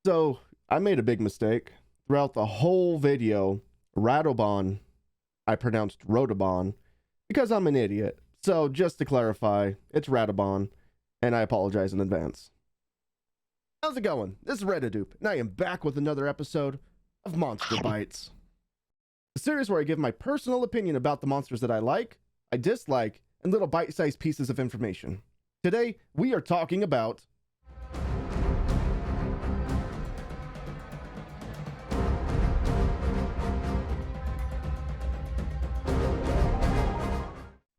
So I made a big mistake. Throughout the whole video, Radobaan, I pronounced Radobaan because I'm an idiot. So just to clarify, it's Radobaan, and I apologize in advance. How's it going? This is Radobaan, and I am back with another episode of Monster Bites. A series where I give my personal opinion about the monsters that I like, I dislike, and little bite-sized pieces of information. Today, we are talking about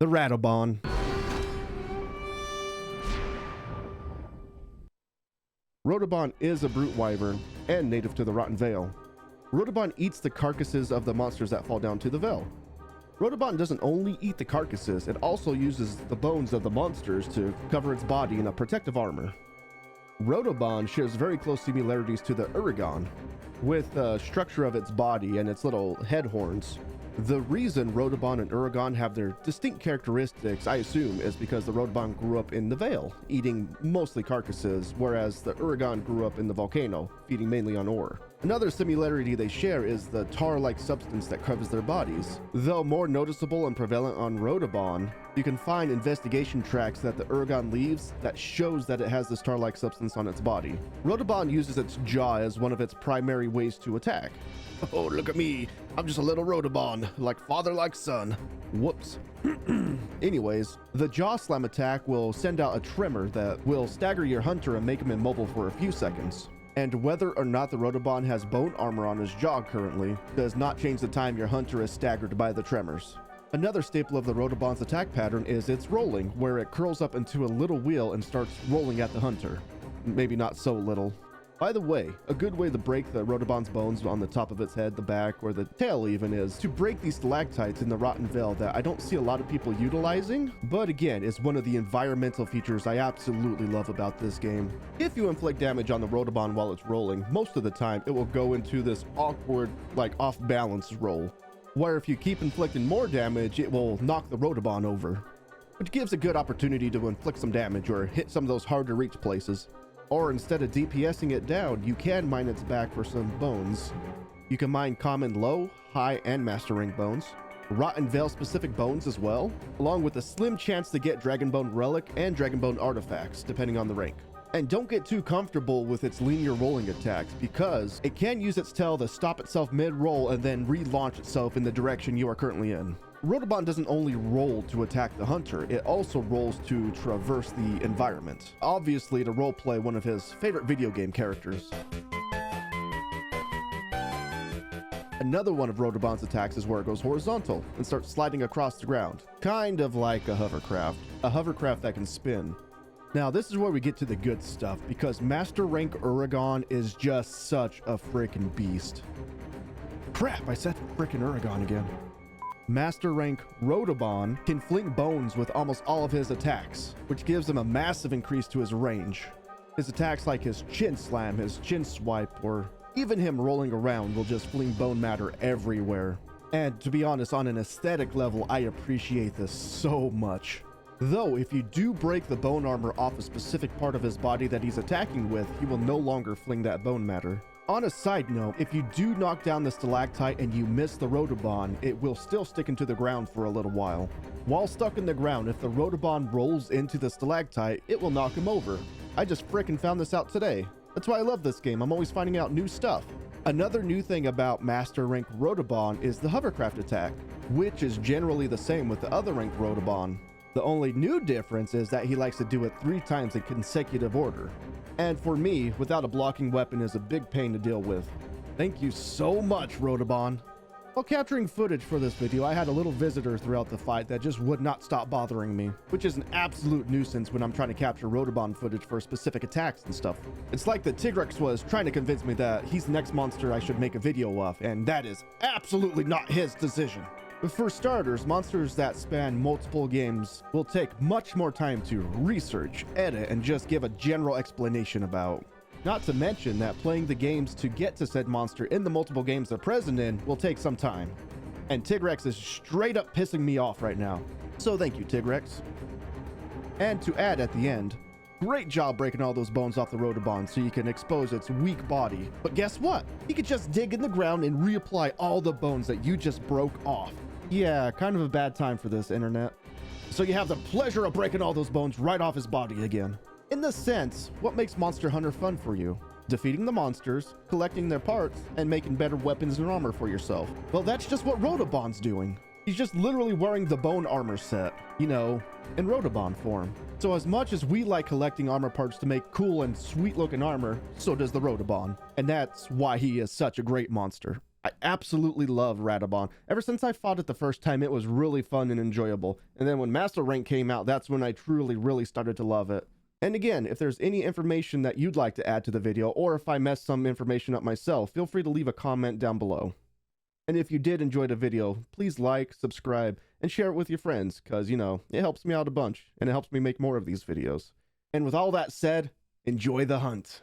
the Radobaan. Radobaan is a brute wyvern and native to the Rotten Vale. Radobaan eats the carcasses of the monsters that fall down to the Vale. Radobaan doesn't only eat the carcasses, it also uses the bones of the monsters to cover its body in a protective armor. Radobaan shares very close similarities to the Uragaan, with the structure of its body and its little head horns. The reason Radobaan and Uragaan have their distinct characteristics, I assume, is because the Radobaan grew up in the Vale, eating mostly carcasses, whereas the Uragaan grew up in the volcano, feeding mainly on ore. Another similarity they share is the tar-like substance that covers their bodies. Though more noticeable and prevalent on Radobaan, you can find investigation tracks that the Uragaan leaves that shows that it has this tar-like substance on its body. Radobaan uses its jaw as one of its primary ways to attack. Oh, look at me. I'm just a little Radobaan, like father, like son. Whoops. Anyways, the jaw slam attack will send out a tremor that will stagger your hunter and make him immobile for a few seconds. And whether or not the Radobaan has bone armor on his jaw currently does not change the time your hunter is staggered by the tremors. Another staple of the Radobaan's attack pattern is its rolling, where it curls up into a little wheel and starts rolling at the hunter. Maybe not so little. By the way, a good way to break the Radobaan's bones on the top of its head, the back, or the tail even is to break these stalactites in the Rotten Vale that I don't see a lot of people utilizing, but again is one of the environmental features I absolutely love about this game. If you inflict damage on the Radobaan while it's rolling, most of the time it will go into this awkward, like off-balance roll, where if you keep inflicting more damage, it will knock the Radobaan over, which gives a good opportunity to inflict some damage or hit some of those hard to reach places. Or instead of DPSing it down, you can mine its back for some bones. You can mine common low, high, and master rank bones, Rotten Vale specific bones as well, along with a slim chance to get Dragonbone Relic and Dragonbone artifacts, depending on the rank. And don't get too comfortable with its linear rolling attacks, because it can use its tail to stop itself mid-roll and then relaunch itself in the direction you are currently in. Radobaan doesn't only roll to attack the hunter, it also rolls to traverse the environment, obviously to roleplay one of his favorite video game characters. Another one of Radobaan's attacks is where it goes horizontal and starts sliding across the ground, kind of like a hovercraft that can spin. Now this is where we get to the good stuff, because Master Rank Uragaan is just such a freaking beast. Crap, I said freaking Uragaan again. Master Rank Radobaan can fling bones with almost all of his attacks, which gives him a massive increase to his range. His attacks like his chin slam, his chin swipe, or even him rolling around will just fling bone matter everywhere. And to be honest, on an aesthetic level, I appreciate this so much. Though, if you do break the bone armor off a specific part of his body that he's attacking with, he will no longer fling that bone matter. On a side note, if you do knock down the stalactite and you miss the Radobaan, it will still stick into the ground for a little while. While stuck in the ground, if the Radobaan rolls into the stalactite, it will knock him over. I just frickin' found this out today. That's why I love this game, I'm always finding out new stuff. Another new thing about Master Rank Radobaan is the hovercraft attack, which is generally the same with the other rank Radobaan. The only new difference is that he likes to do it 3 times in consecutive order. And for me, without a blocking weapon is a big pain to deal with. Thank you so much, Radobaan. While capturing footage for this video, I had a little visitor throughout the fight that just would not stop bothering me, which is an absolute nuisance when I'm trying to capture Radobaan footage for specific attacks and stuff. It's like the Tigrex was trying to convince me that he's the next monster I should make a video of, and that is absolutely not his decision. For starters, monsters that span multiple games will take much more time to research, edit, and just give a general explanation about. Not to mention that playing the games to get to said monster in the multiple games they're present in will take some time. And Tigrex is straight up pissing me off right now. So thank you, Tigrex. And to add at the end, great job breaking all those bones off the Radobaan so you can expose its weak body. But guess what? You could just dig in the ground and reapply all the bones that you just broke off. Yeah, kind of a bad time for this, internet. So you have the pleasure of breaking all those bones right off his body again. In the sense, what makes Monster Hunter fun for you? Defeating the monsters, collecting their parts, and making better weapons and armor for yourself. Well, that's just what Radobaan's doing. He's just literally wearing the bone armor set, you know, in Radobaan form. So as much as we like collecting armor parts to make cool and sweet looking armor, so does the Radobaan. And that's why he is such a great monster. I absolutely love Radobaan. Ever since I fought it the first time, it was really fun and enjoyable. And then when Master Rank came out, that's when I really started to love it. And again, if there's any information that you'd like to add to the video, or if I messed some information up myself, feel free to leave a comment down below. And if you did enjoy the video, please like, subscribe, and share it with your friends, because, you know, it helps me out a bunch, and it helps me make more of these videos. And with all that said, enjoy the hunt.